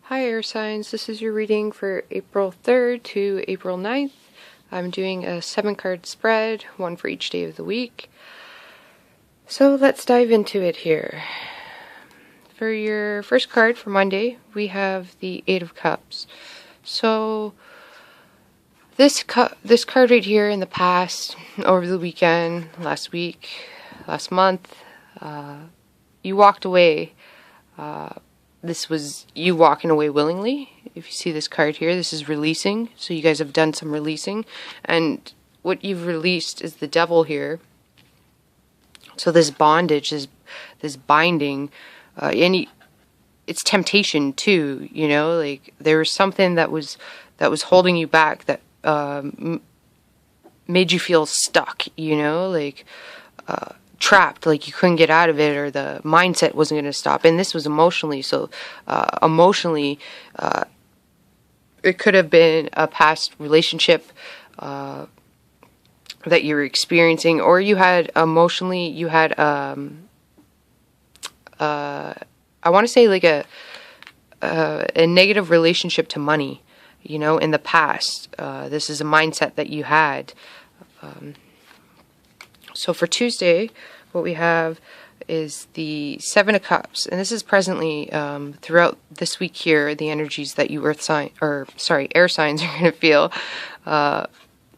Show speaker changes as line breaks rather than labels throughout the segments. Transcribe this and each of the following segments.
Hi air signs, this is your reading for April 3rd to April 9th. I'm doing a 7-card spread, one for each day of the week. So let's dive into it here. For your first card for Monday, we have the 8 of Cups. So this card right here in the past, over the weekend, last week, last month, you walked away. This was you walking away willingly. If you see this card here, this is releasing. So you guys have done some releasing. And what you've released is the Devil here. So this bondage, this binding, it's temptation too, you know? Like there was something that was holding you back, that made you feel stuck, you know? Like trapped, like you couldn't get out of it, or the mindset wasn't going to stop. And this was emotionally. So emotionally, it could have been a past relationship that you were experiencing, or you had emotionally, you had I want to say like a negative relationship to money, you know, in the past. This is a mindset that you had. So for Tuesday, what we have is the 7 of Cups, and this is presently throughout this week here, the energies that you air signs are going to feel.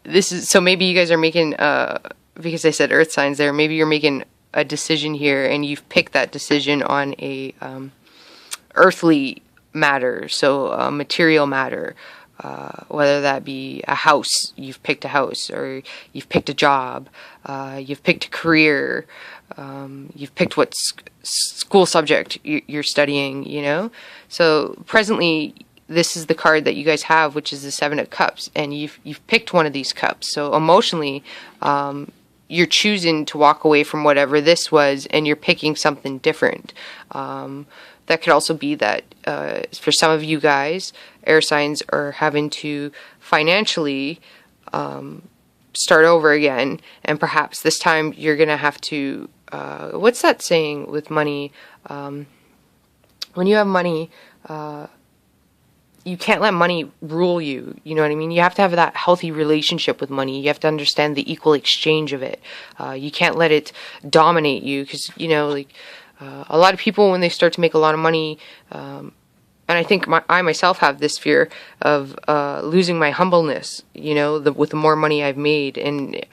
This is so maybe you guys are making because I said earth signs there. Maybe you're making a decision here, and you've picked that decision on a earthly matter, so a material matter. Whether that be a house, you've picked a house, or you've picked a job, you've picked a career, you've picked what school subject you're studying, you know? So presently, this is the card that you guys have, which is the 7 of Cups, and you've picked one of these cups. So emotionally, you're choosing to walk away from whatever this was, and you're picking something different. That could also be that for some of you guys, air signs are having to financially start over again, and perhaps this time you're going to have to, what's that saying with money? When you have money, you can't let money rule you, you know what I mean? You have to have that healthy relationship with money. You have to understand the equal exchange of it. You can't let it dominate you, because, you know, like, a lot of people, when they start to make a lot of money, and I think I myself have this fear of losing my humbleness, you know, with the more money I've made. And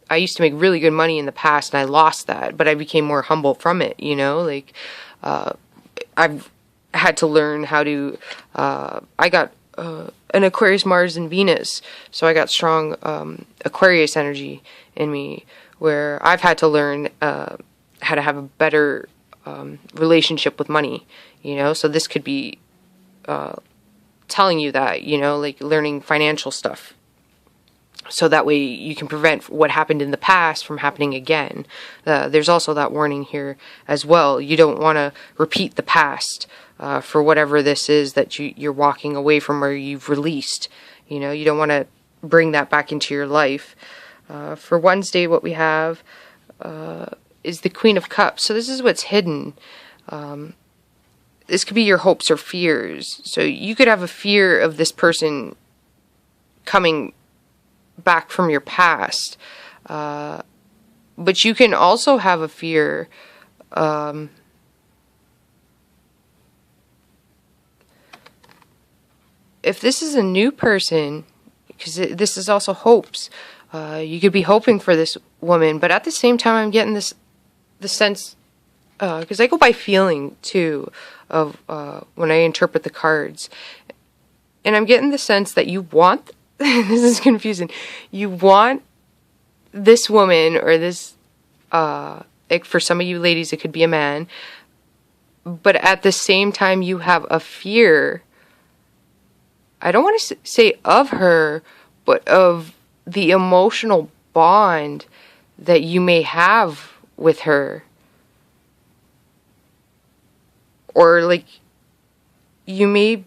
I used to make really good money in the past, and I lost that, but I became more humble from it, you know, like I've had to learn how to, I got an Aquarius, Mars, and Venus, so I got strong Aquarius energy in me, where I've had to learn how to have a better relationship with money, you know. So this could be telling you that, you know, like learning financial stuff, so that way you can prevent what happened in the past from happening again. There's also that warning here as well. You don't want to repeat the past for whatever this is that you're walking away from, or you've released. You know, you don't want to bring that back into your life. For Wednesday, what we have is the Queen of Cups. So this is what's hidden. This could be your hopes or fears. So you could have a fear of this person coming back from your past. But you can also have a fear if this is a new person, because this is also hopes. You could be hoping for this woman, but at the same time, I'm getting the sense, because I go by feeling too, of when I interpret the cards, and I'm getting the sense that you want, this is confusing, you want this woman, or this, like for some of you ladies, it could be a man, but at the same time, you have a fear, I don't want to say of her, but of the emotional bond that you may have with her. Or like you may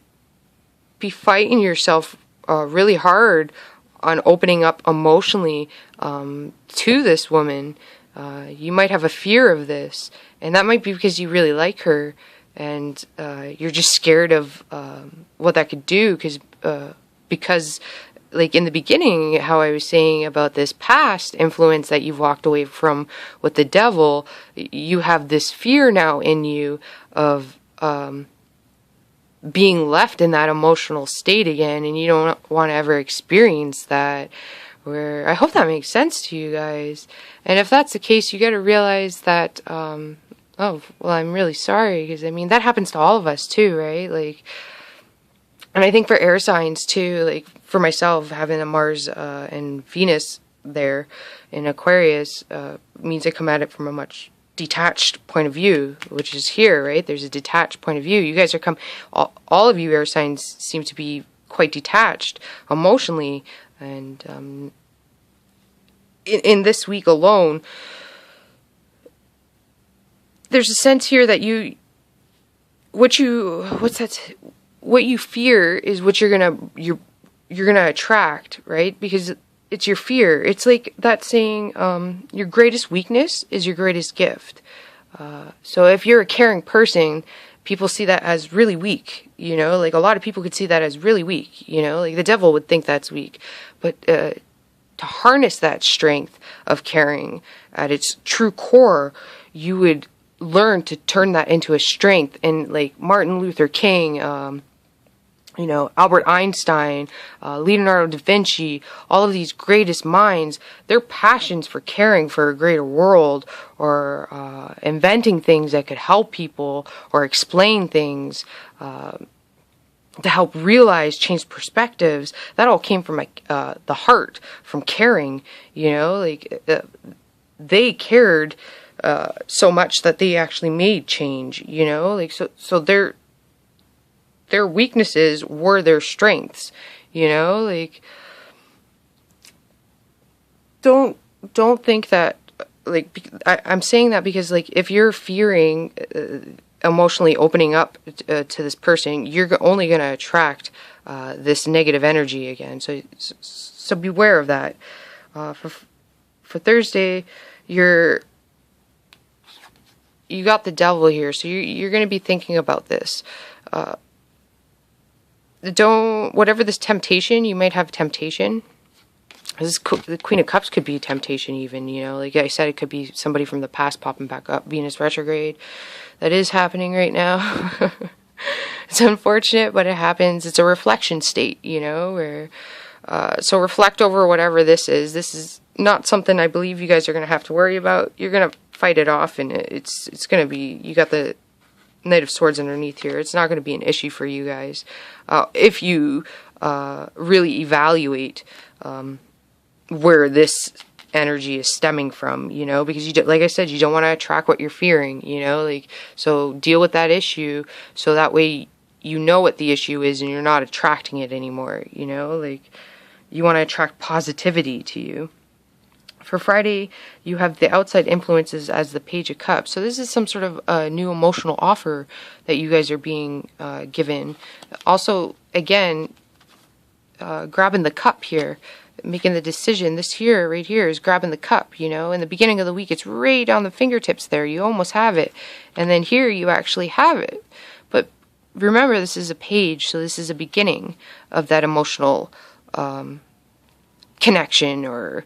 be fighting yourself really hard on opening up emotionally to this woman. You might have a fear of this, and that might be because you really like her, and you're just scared of what that could do, because like in the beginning, how I was saying about this past influence that you've walked away from with the devil, you have this fear now in you of being left in that emotional state again, and you don't want to ever experience that. Where I hope that makes sense to you guys. And if that's the case, you got to realize that, oh, well, I'm really sorry, because I mean, that happens to all of us too, right? Like, and I think for air signs too, like for myself, having a Mars and Venus there in Aquarius means I come at it from a much detached point of view, which is here, right? There's a detached point of view. You guys are all of you air signs seem to be quite detached emotionally. And in this week alone, there's a sense here that what you fear is what you're gonna attract, right? Because it's your fear. It's like that saying, your greatest weakness is your greatest gift. So if you're a caring person, people see that as really weak, like a lot of people could see that as really weak, like the devil would think that's weak. But to harness that strength of caring at its true core, you would learn to turn that into a strength. And like Martin Luther King, Albert Einstein, Leonardo da Vinci, all of these greatest minds, their passions for caring for a greater world, or inventing things that could help people, or explain things to help realize, change perspectives, that all came from the heart, from caring. They cared so much that they actually made change. So their weaknesses were their strengths, don't think that, I'm saying that because, if you're fearing emotionally opening up to this person, you're only going to attract this negative energy again. So beware of that. For Thursday, you got the devil here, so you're going to be thinking about this. Whatever this temptation, you might have temptation. The Queen of Cups could be temptation even, like I said, it could be somebody from the past popping back up. Venus retrograde, that is happening right now. It's unfortunate, but it happens. It's a reflection state, where, so reflect over whatever this is. This is not something I believe you guys are going to have to worry about. You're going to fight it off, and it's going to be, you got the Knight of Swords underneath here. It's not going to be an issue for you guys if you really evaluate where this energy is stemming from, because like I said, you don't want to attract what you're fearing, so deal with that issue, so that way you know what the issue is and you're not attracting it anymore. You want to attract positivity to you. For Friday, you have the outside influences as the Page of Cups. So this is some sort of new emotional offer that you guys are being given. Also, again, grabbing the cup here, making the decision. This here, right here, is grabbing the cup, In the beginning of the week, it's right on the fingertips there. You almost have it. And then here, you actually have it. But remember, this is a page, so this is a beginning of that emotional connection, or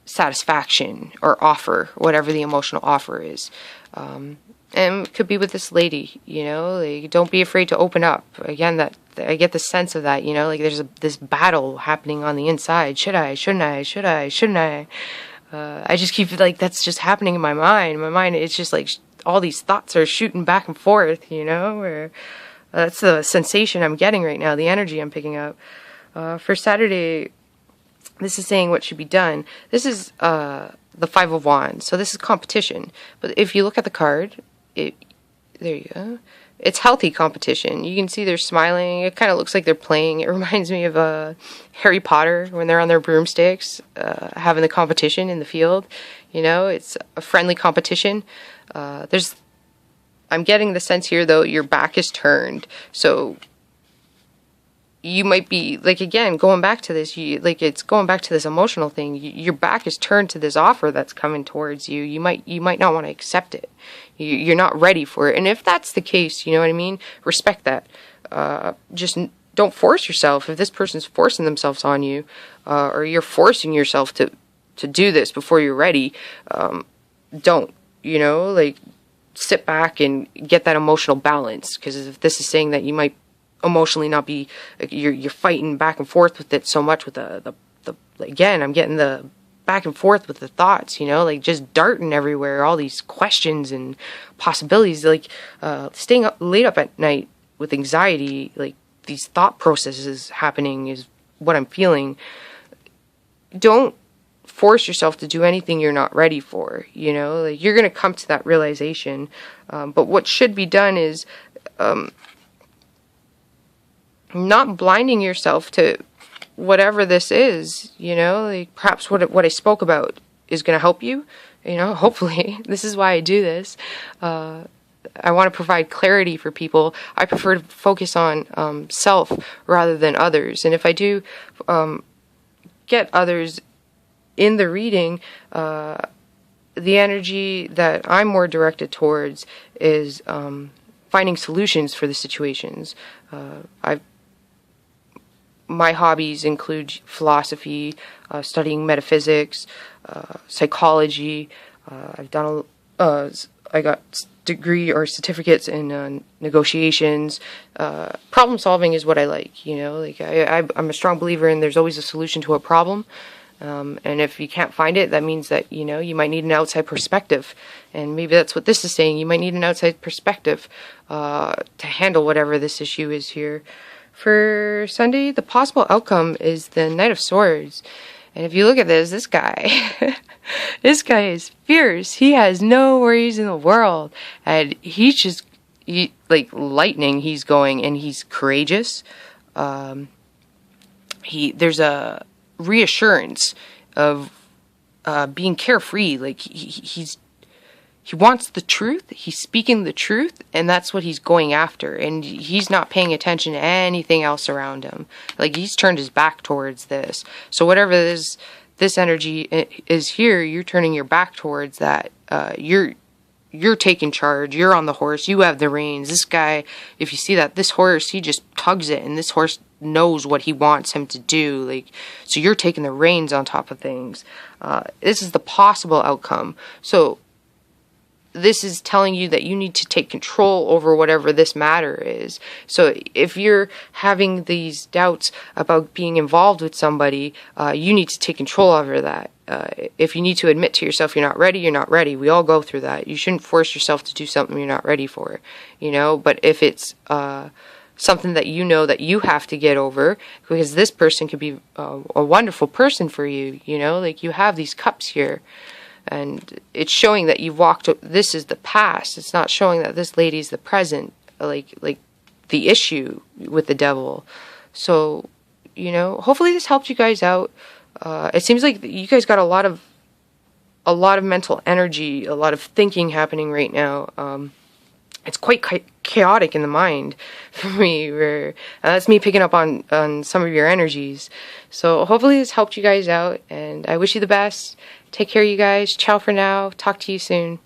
satisfaction, or offer, whatever the emotional offer is. And it could be with this lady, don't be afraid to open up. Again, that I get the sense of that, there's this battle happening on the inside. Should I, shouldn't I, should I, shouldn't I? I just keep that's just happening in my mind. It's just all these thoughts are shooting back and forth, where that's the sensation I'm getting right now, the energy I'm picking up. For Saturday, this is saying what should be done. This is the Five of Wands. So this is competition. But if you look at the card, there you go. It's healthy competition. You can see they're smiling. It kind of looks like they're playing. It reminds me of Harry Potter when they're on their broomsticks, having the competition in the field. It's a friendly competition. I'm getting the sense here, though, your back is turned. So you might be, like, again, going back to this, it's going back to this emotional thing. Your back is turned to this offer that's coming towards you. You might not want to accept it. You're not ready for it. And if that's the case, you know what I mean? Respect that. Just don't force yourself. If this person's forcing themselves on you, or you're forcing yourself to do this before you're ready, don't, like, sit back and get that emotional balance. Because if this is saying that you might emotionally not be, you're fighting back and forth with it so much with the again, I'm getting the back and forth with the thoughts, like just darting everywhere, all these questions and possibilities, like staying up late up at night with anxiety, like these thought processes happening is what I'm feeling. Don't force yourself to do anything you're not ready for, like you're going to come to that realization. But what should be done is not blinding yourself to whatever this is, like perhaps what I spoke about is going to help you, hopefully. This is why I do this. I want to provide clarity for people. I prefer to focus on self rather than others. And if I do get others in the reading, the energy that I'm more directed towards is finding solutions for the situations. My hobbies include philosophy, studying metaphysics, psychology. I've done I got degree or certificates in negotiations. Problem solving is what I like. Like I'm a strong believer in there's always a solution to a problem. And if you can't find it, that means that, you might need an outside perspective. And maybe that's what this is saying. You might need an outside perspective to handle whatever this issue is here. For Sunday, the possible outcome is the Knight of Swords. And if you look at this guy, this guy is fierce. He has no worries in the world. And he's like lightning, he's going, and he's courageous. There's a reassurance of being carefree. Like he wants the truth, he's speaking the truth, and that's what he's going after, and he's not paying attention to anything else around him. Like he's turned his back towards this. So whatever this energy is here, you're turning your back towards that. You're taking charge, you're on the horse, you have the reins. This guy, if you see that, this horse, he just tugs it, and this horse knows what he wants him to do. Like, so you're taking the reins on top of things. This is the possible outcome. So this is telling you that you need to take control over whatever this matter is. So if you're having these doubts about being involved with somebody, you need to take control over that. If you need to admit to yourself you're not ready, you're not ready. We all go through that. You shouldn't force yourself to do something you're not ready for, But if it's something that that you have to get over, because this person could be a wonderful person for you, like you have these cups here. And it's showing that you've walked, this is the past. It's not showing that this lady's the present, like the issue with the devil. So, hopefully this helped you guys out. It seems like you guys got a lot of mental energy, a lot of thinking happening right now. It's quite chaotic in the mind for me. That's me picking up on some of your energies. So hopefully this helped you guys out, and I wish you the best. Take care, you guys. Ciao for now. Talk to you soon.